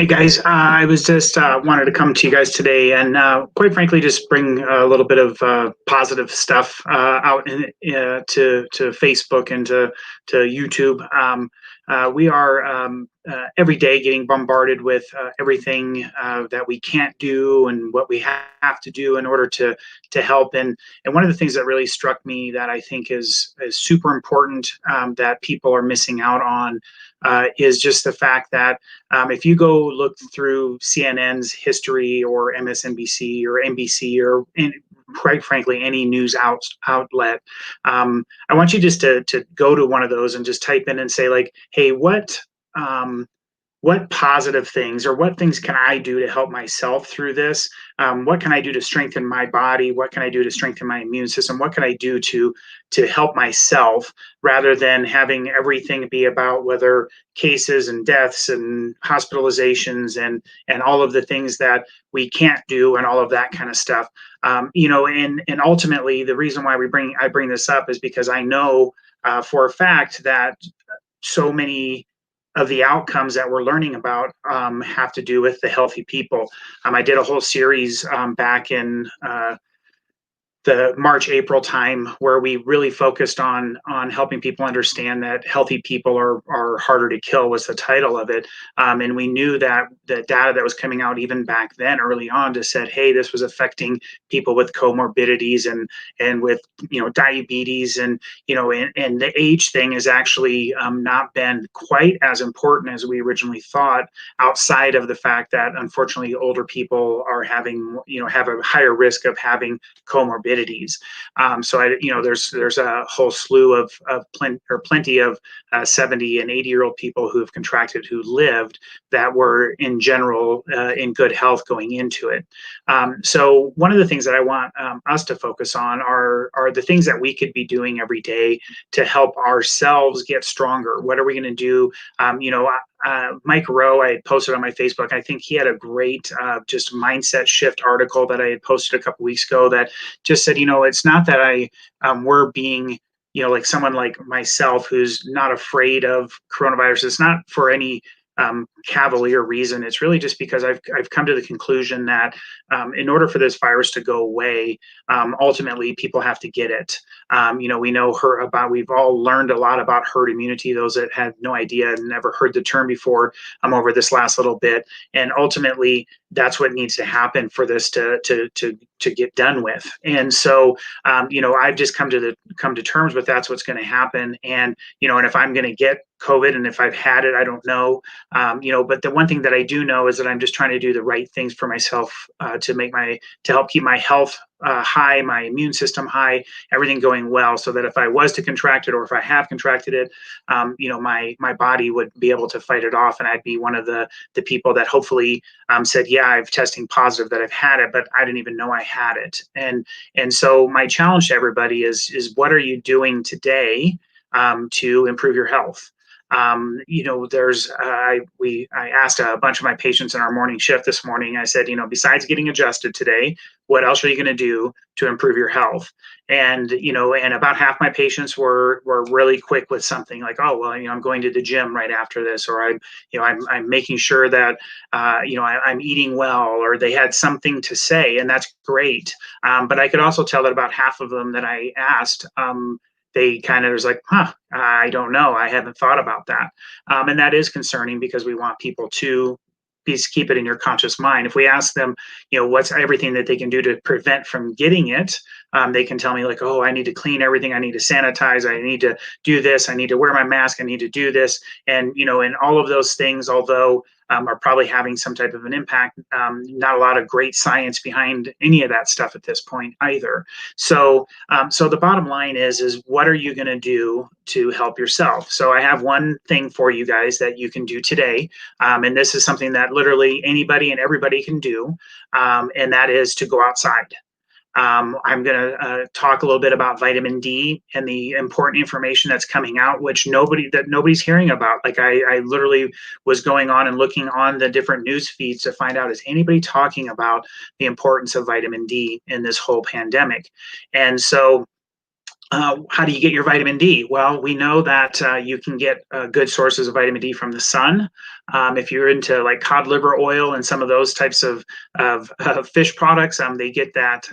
Hey guys, I was just wanted to come to you guys today and quite frankly just bring a little bit of positive stuff out to Facebook and to YouTube. We are every day getting bombarded with everything that we can't do and what we have to do in order to help. And one of the things that really struck me that I think is super important that people are missing out on is just the fact that if you go look through CNN's history or MSNBC or NBC or quite frankly any news outlet, I want you just to go to one of those and just type in and say like, hey, what positive things or what things can I do to help myself through this? What can I do to strengthen my body? What can I do to strengthen my immune system? What can I do to help myself rather than having everything be about whether cases and deaths and hospitalizations and all of the things that we can't do and all of that kind of stuff. And ultimately the reason why I bring this up is because I know for a fact that so many of the outcomes that we're learning about have to do with the healthy people. I did a whole series back in the March, April time where we really focused on helping people understand that healthy people are harder to kill was the title of it. And we knew that the data that was coming out even back then early on just said, hey, this was affecting people with comorbidities and with diabetes and the age thing has actually not been quite as important as we originally thought, outside of the fact that unfortunately older people are having have a higher risk of having comorbidities. There's a whole slew of plenty of 70 and 80-year-old people who have contracted who lived that were in general in good health going into it. So one of the things that I want us to focus on are the things that we could be doing every day to help ourselves get stronger. What are we going to do? Mike Rowe, I had posted on my Facebook. I think he had a great just mindset shift article that I had posted a couple weeks ago that just said, it's not that we're being, like someone like myself who's not afraid of coronavirus. It's not for any cavalier reason. It's really just because I've come to the conclusion that in order for this virus to go away, ultimately people have to get it. We know we've all learned a lot about herd immunity, those that had no idea and never heard the term before over this last little bit. And ultimately that's what needs to happen for this to get done with. And so, I've just come to terms with that's what's going to happen. And if I'm going to get COVID and if I've had it, I don't know. But the one thing that I do know is that I'm just trying to do the right things for myself to help keep my health high, my immune system high, everything going well, so that if I was to contract it or if I have contracted it, my body would be able to fight it off, and I'd be one of the people that hopefully said, yeah, I'm testing positive that I've had it, but I didn't even know I had it. And so my challenge to everybody is what are you doing today to improve your health? I asked a bunch of my patients in our morning shift this morning. I said, besides getting adjusted today, what else are you going to do to improve your health? And about half my patients were really quick with something like, oh well, I'm going to the gym right after this, or I'm making sure that I'm eating well, or they had something to say, and that's great. But I could also tell that about half of them that I asked, they kind of was like, I don't know. I haven't thought about that. And that is concerning because we want people to keep it in your conscious mind. If we ask them, what's everything that they can do to prevent from getting it, they can tell me like, oh, I need to clean everything. I need to sanitize. I need to do this. I need to wear my mask. I need to do this. And, and all of those things, although are probably having some type of an impact, not a lot of great science behind any of that stuff at this point either. So the bottom line is what are you going to do to help yourself? So I have one thing for you guys that you can do today. And this is something that literally anybody and everybody can do. And that is to go outside. I'm going to talk a little bit about vitamin D and the important information that's coming out, which nobody's hearing about. Like I literally was going on and looking on the different news feeds to find out, is anybody talking about the importance of vitamin D in this whole pandemic? And so how do you get your vitamin D? Well, we know that you can get good sources of vitamin D from the sun. If you're into like cod liver oil and some of those types of fish products, they get that.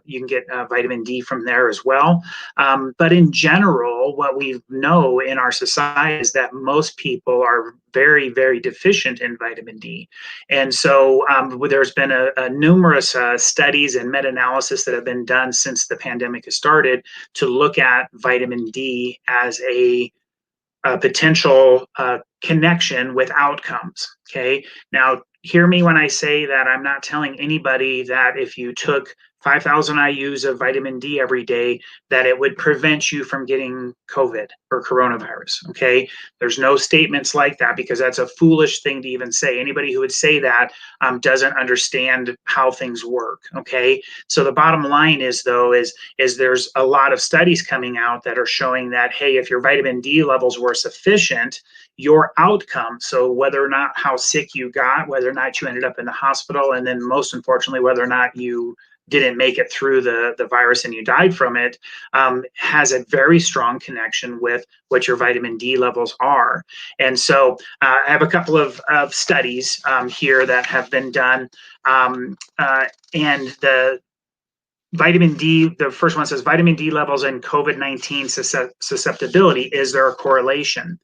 You can get vitamin D from there as well. But in general, what we know in our society is that most people are very, very deficient in vitamin D. And so there's been a numerous studies and meta-analysis that have been done since the pandemic has started to look at vitamin D as a potential connection with outcomes. Okay. Now, hear me when I say that I'm not telling anybody that if you took 5,000 IUs of vitamin D every day, that it would prevent you from getting COVID or coronavirus. Okay. There's no statements like that because that's a foolish thing to even say. Anybody who would say that doesn't understand how things work. Okay. So the bottom line is, though, is there's a lot of studies coming out that are showing that, hey, if your vitamin D levels were sufficient, your outcome, so whether or not how sick you got, whether or not you ended up in the hospital, and then most unfortunately, whether or not you didn't make it through the virus and you died from it, has a very strong connection with what your vitamin D levels are. And so I have a couple of studies here that have been done. And the vitamin D, the first one says vitamin D levels and COVID-19 susceptibility. Is there a correlation?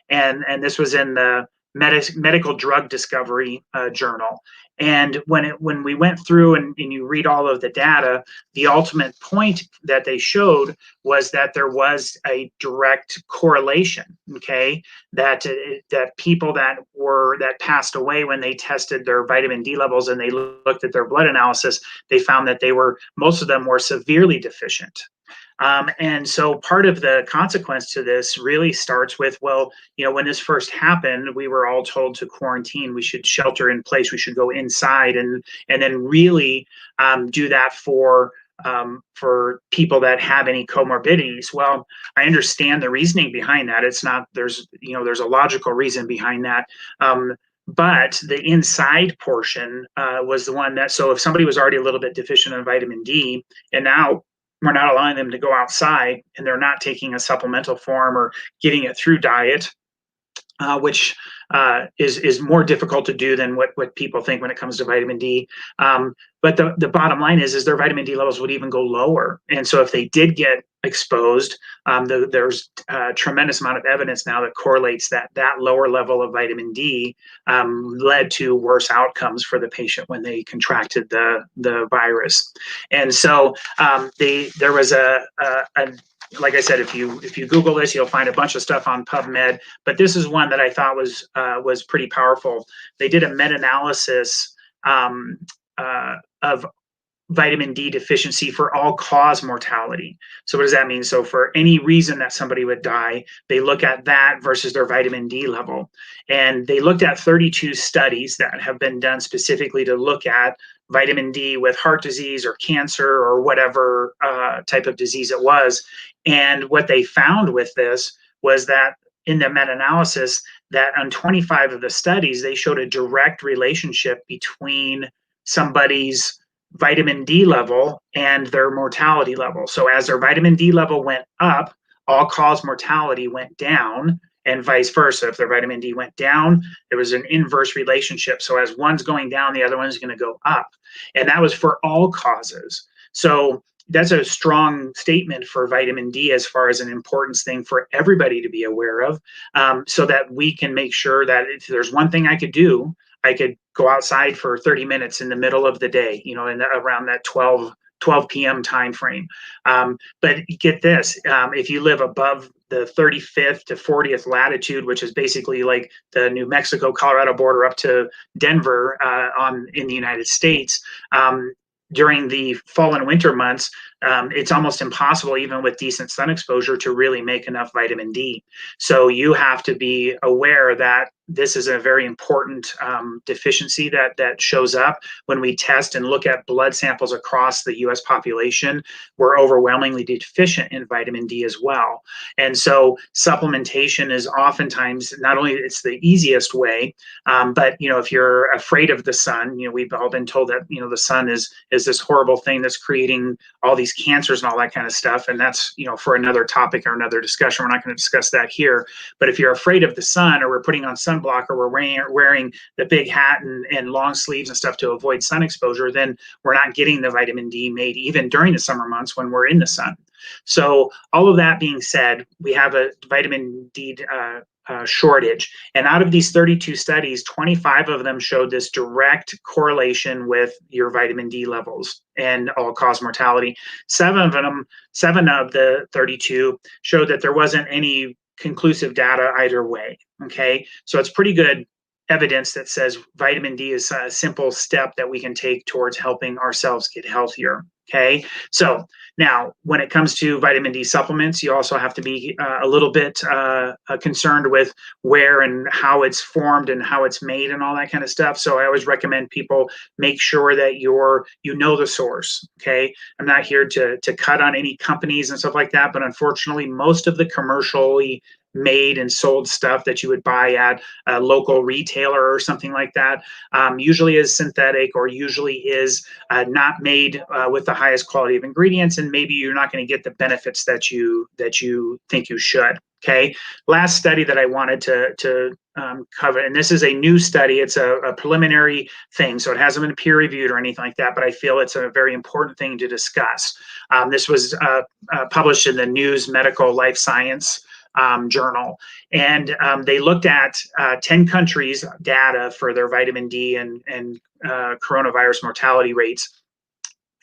And this was in the Medical Drug Discovery Journal. And when we went through and you read all of the data, the ultimate point that they showed was that there was a direct correlation. Okay, that people that passed away when they tested their vitamin D levels and they looked at their blood analysis, they found that most of them were severely deficient. And so part of the consequence to this really starts with, well, when this first happened, we were all told to quarantine, we should shelter in place, we should go inside, and then really do that for people that have any comorbidities. Well, I understand the reasoning behind that. It's not, there's a logical reason behind that. But the inside portion was the one that, so if somebody was already a little bit deficient in vitamin D, and now we're not allowing them to go outside and they're not taking a supplemental form or getting it through diet, which is more difficult to do than what people think when it comes to vitamin D. But the bottom line is their vitamin D levels would even go lower. And so if they did get exposed, there's a tremendous amount of evidence now that correlates that lower level of vitamin D led to worse outcomes for the patient when they contracted the virus. And so there was a like I said, if you Google this, you'll find a bunch of stuff on PubMed. But this is one that I thought was pretty powerful. They did a meta-analysis of vitamin D deficiency for all-cause mortality. So what does that mean? So for any reason that somebody would die, they look at that versus their vitamin D level. And they looked at 32 studies that have been done specifically to look at vitamin D with heart disease or cancer or whatever type of disease it was. And what they found with this was that in the meta-analysis, that on 25 of the studies, they showed a direct relationship between somebody's vitamin D level and their mortality level. So as their vitamin D level went up, all-cause mortality went down, and vice versa. If their vitamin D went down, there was an inverse relationship. So as one's going down, the other one's going to go up. And that was for all causes. So that's a strong statement for vitamin D as far as an importance thing for everybody to be aware of, so that we can make sure that if there's one thing I could do, I could go outside for 30 minutes in the middle of the day, in around that 12 p.m. time frame. But get this, if you live above the 35th to 40th latitude, which is basically like the New Mexico, Colorado border up to Denver in the United States, during the fall and winter months, it's almost impossible, even with decent sun exposure, to really make enough vitamin D. So you have to be aware that this is a very important deficiency that shows up when we test and look at blood samples across the U.S. population. We're overwhelmingly deficient in vitamin D as well. And so supplementation is oftentimes, not only it's the easiest way, but if you're afraid of the sun, we've all been told that the sun is this horrible thing that's creating all these these cancers and all that kind of stuff. And that's, for another topic or another discussion. We're not going to discuss that here. But if you're afraid of the sun, or we're putting on sunblock, or we're wearing the big hat and long sleeves and stuff to avoid sun exposure, then we're not getting the vitamin D made even during the summer months when we're in the sun. So all of that being said, we have a vitamin D shortage. And out of these 32 studies, 25 of them showed this direct correlation with your vitamin D levels and all-cause mortality. Seven of the 32 showed that there wasn't any conclusive data either way. Okay, so it's pretty good evidence that says vitamin D is a simple step that we can take towards helping ourselves get healthier. Okay, so now when it comes to vitamin D supplements, you also have to be a little bit concerned with where and how it's formed and how it's made and all that kind of stuff. So I always recommend people make sure that you know the source. Okay, I'm not here to cut on any companies and stuff like that, but unfortunately, most of the commercially made and sold stuff that you would buy at a local retailer or something like that usually is synthetic, or usually is not made with the highest quality of ingredients, and maybe you're not going to get the benefits that you think you should. Okay, last study that I wanted to cover, and this is a new study. It's a preliminary thing, so it hasn't been peer reviewed or anything like that, but I feel it's a very important thing to discuss. This was published in the News Medical Life Science journal, and they looked at 10 countries' data for their vitamin D and coronavirus mortality rates.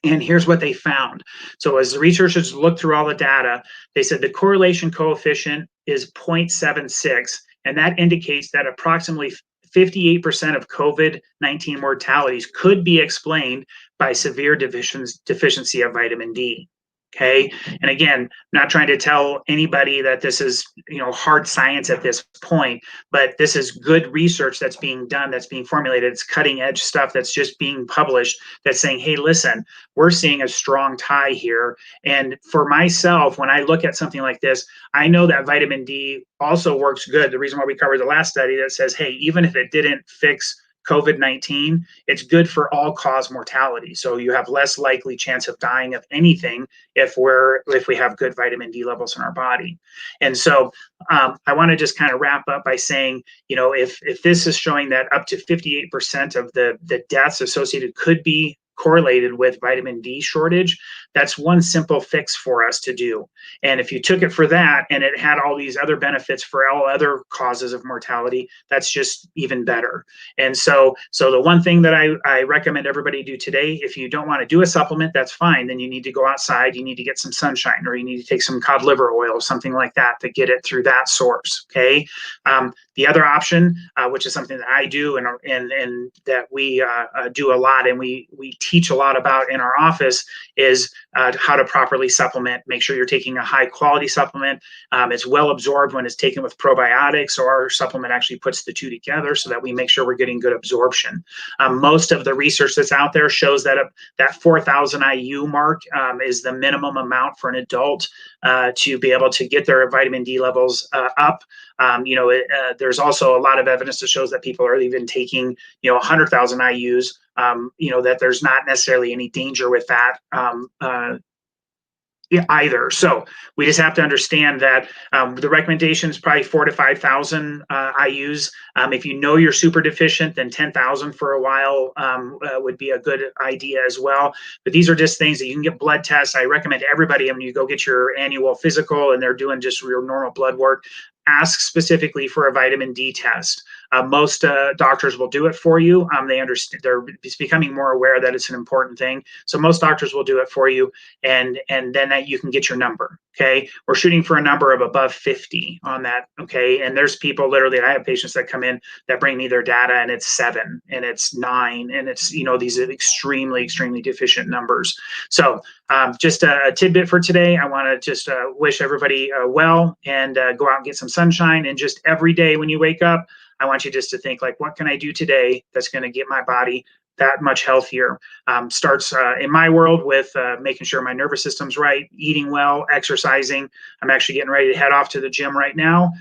And here's what they found. So as the researchers looked through all the data, they said the correlation coefficient is 0.76, and that indicates that approximately 58% of COVID-19 mortalities could be explained by severe deficiency of vitamin D. Okay, and again, I'm not trying to tell anybody that this is hard science at this point, but this is good research that's being done, that's being formulated. It's cutting edge stuff that's just being published, that's saying, hey, listen, we're seeing a strong tie here. And for myself, when I look at something like this, I know that vitamin D also works good. The reason why we covered the last study that says, hey, even if it didn't fix COVID-19, it's good for all-cause mortality. So you have less likely chance of dying of anything if we have good vitamin D levels in our body. And so I want to just kind of wrap up by saying, if this is showing that up to 58% of the deaths associated could be correlated with vitamin D shortage, that's one simple fix for us to do. And if you took it for that and it had all these other benefits for all other causes of mortality, that's just even better. And so the one thing that I recommend everybody do today, if you don't want to do a supplement, that's fine. Then you need to go outside, you need to get some sunshine, or you need to take some cod liver oil, something like that, to get it through that source. Okay. The other option, which is something that I do and that we do a lot, and we teach a lot about in our office, is how to properly supplement. Make sure you're taking a high quality supplement. It's well absorbed when it's taken with probiotics, so our supplement actually puts the two together so that we make sure we're getting good absorption. Most of the research that's out there shows that that 4,000 IU mark is the minimum amount for an adult to be able to get their vitamin D levels up. There's also a lot of evidence that shows that people are even taking 100,000 IUs. That there's not necessarily any danger with that either. So we just have to understand that the recommendation is probably 4,000 to 5,000 IUs. If you know you're super deficient, then 10,000 for a while would be a good idea as well. But these are just things that you can get blood tests. I recommend everybody, when you go get your annual physical and they're doing just real normal blood work, ask specifically for a vitamin D test. Most doctors will do it for you. They understand, they're becoming more aware that it's an important thing. So most doctors will do it for you, and then that you can get your number. Okay, we're shooting for a number of above 50 on that. Okay, and there's people literally, I have patients that come in that bring me their data, and it's 7 and it's 9, and it's these are extremely deficient numbers. So just a tidbit for today. I want to just wish everybody well, and go out and get some sunshine. And just every day when you wake up, I want you just to think, like, what can I do today that's going to get my body that much healthier? Starts in my world with making sure my nervous system's right, eating well, exercising. I'm actually getting ready to head off to the gym right now,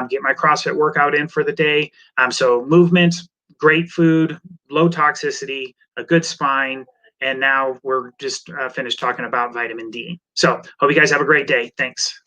get my CrossFit workout in for the day. So movement, great food, low toxicity, a good spine, and now we're just finished talking about vitamin D. So hope you guys have a great day. Thanks.